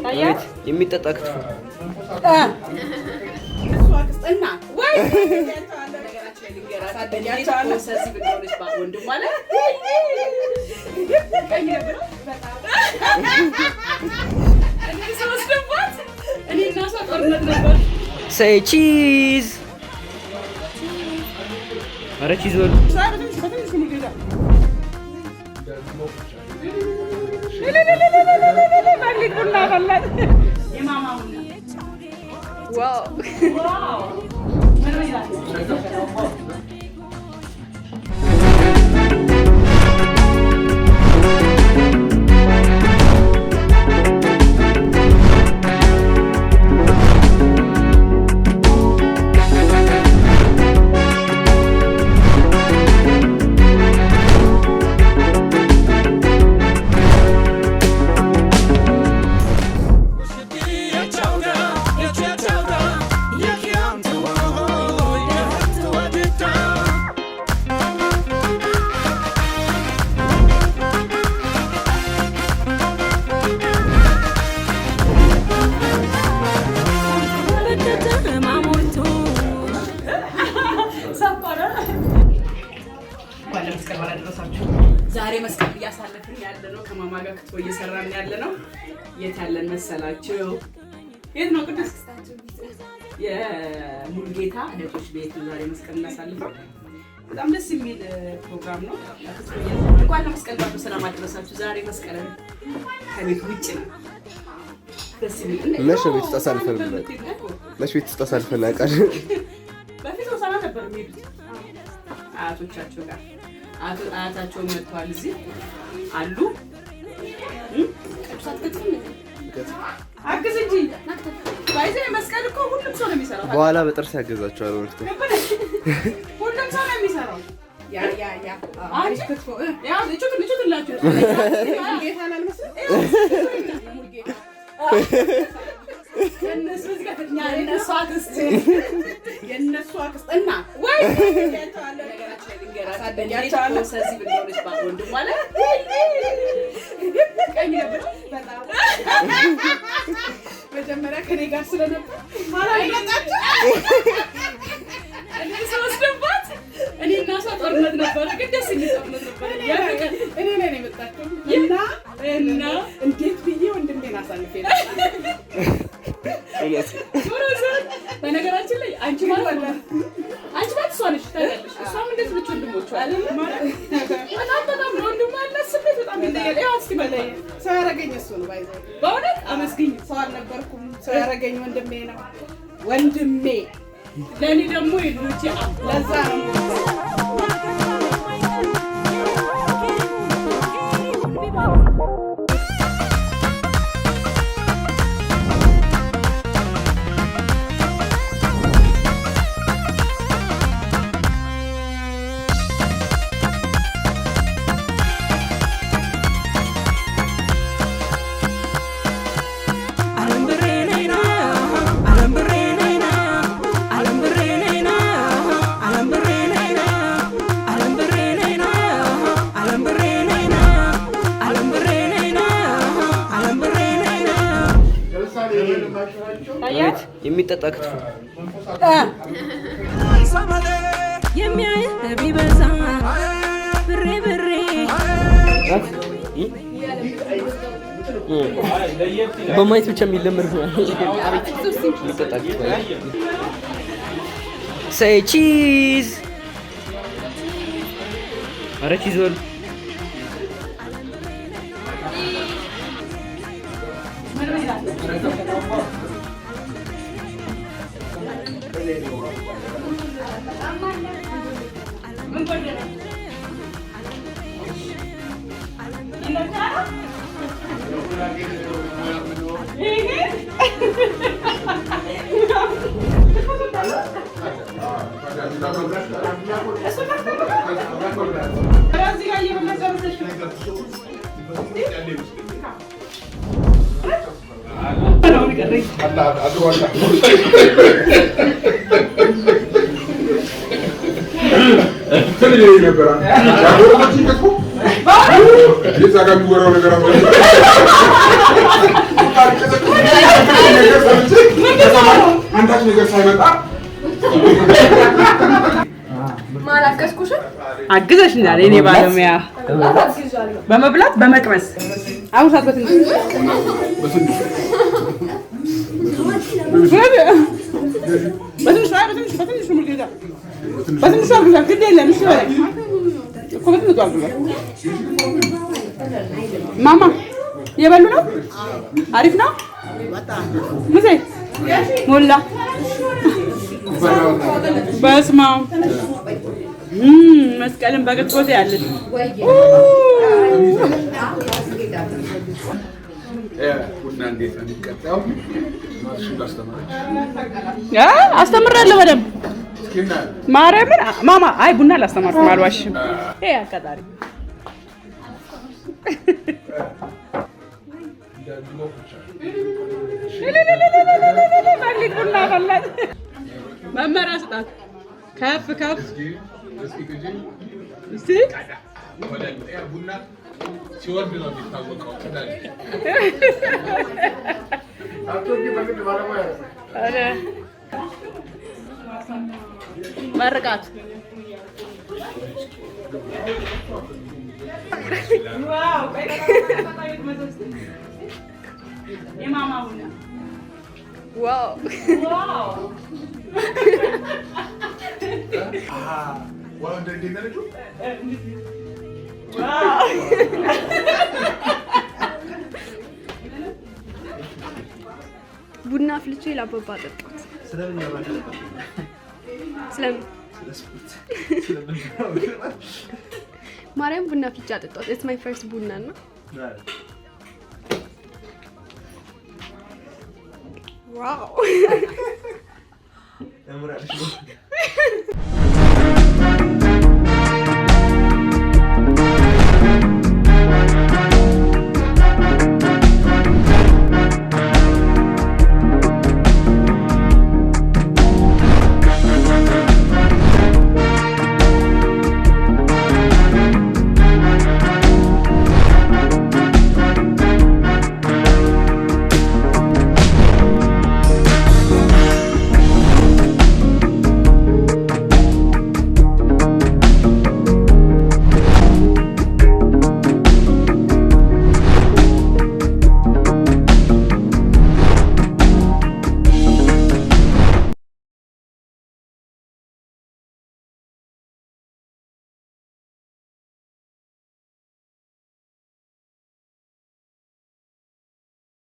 አቤት የሚጠጣ ክትፎ Say cheese. Ara cheese var. Wow. Wow. ዛሬ መስቀል እያሳለፍን ያለነው ከማማ ጋር ክትፎ እየሰራን ያለነው የት ያለን መሰላችሁ? የት ነው ቅዱስ? የሙሉጌታ እህቶች ቤት ዛሬ መስቀል እናሳልፈው። በጣም ደስ የሚል ፕሮግራም ነው። እንኳን ለመስቀል ባሉ ሰላም አደረሳችሁ። ዛሬ መስቀል ከቤት ውጭ ነው። ደስ የሚል ለሽ ቤት ተሳልፈን ለሽ ቤት ተሳልፈን አቃል በፊት ወሰና ነበር የሚሄዱት አያቶቻቸው ጋር አያታቸው መጥተዋል። እዚህ አሉ አግዝ እንጂ ባይዘ መስቀል እኮ ሁሉም ሰው ነው የሚሰራው። በኋላ በጥርስ ያገዛቸዋል ወርቶ ሁሉም ሰው ነው የሚሰራው። ያ አንቺ ክትፎ ያ ልጩት ላችሁ ጌታ አልመስል የነሱ ዝጋተኛ የነሱ አክስት እና ወይ ያንተዋለ ነገራችን ልንገራስ አደኛቻለ ሰዚህ ብለውልሽ ባወንድ ማለት ቀኝ ነበር። በጣም መጀመሪያ ከኔ ጋር ስለነበር ማላይጣጣ እንደሰወስደባት እኔ እና እሷ ጦርነት ነበር። ግን ደስ የሚል ጦርነት ነበር። እኔ ነኝ የመጣችው እና እንዴት ብዬ ወንድሜን አሳልፌ በነገራችን ላይ አንቺ ማለት እሷ ነሽ ታውቂያለሽ። እሷም እንደዚህ ብቻ ወንድሞቿ በጣም ወንድሟ ያላስበት በጣም እንደያለ እስኪ በላይ ሰው ያረገኝ እሱ ነው። ባይዘ በእውነት አመስግኝ። ሰው አልነበርኩም። ሰው ያረገኝ ወንድሜ ነው። ወንድሜ ለኔ ደግሞ የልጆቼ ለዛ ነው። አያት የሚጠጣ ክትፎ የሚያይ ቢበዛ ብሬ በማየት ብቻ የሚለምር ነው። አቤት የሚጠጣ ክትፎ say cheese አረ ቺዝ ወል Yes, I got to go around. አንዳች ነገር ሳይመጣ ማላቀስኩሽ አግዘሽኛል የኔ ባለሙያ በመብላት በመቅመስ አሁን ሳትበት እንጂ በትንሽ ሙልጌታ በትንሽ አርግዛ ግድ የለም እሺ በላይ እኮ በትንሽ አርግዛ ማማ የበሉ ነው አሪፍ ነው ሙሴ ሞላ በስማ መስቀልን በቅጥቆት ያለሽ አስተምራለሁ በደምብ ማርያምን ማማ አይ ቡና አላስተማርኩም አልዋሽም ይሄ አቃጣሪ ቡና ፈላት መመሪያ ስጣት ከፍ ከፍ እስቲ ቡና ሲወርድ ነው የሚታወቀው። መርቃት ዋው ቡና አፍልቼ ላበባ ጠጣሁት። ስለምን ማርያም ቡና አፍልቼ ጠጣሁት። ኢትስ ማይ ፈርስት ቡና ነው። ዋው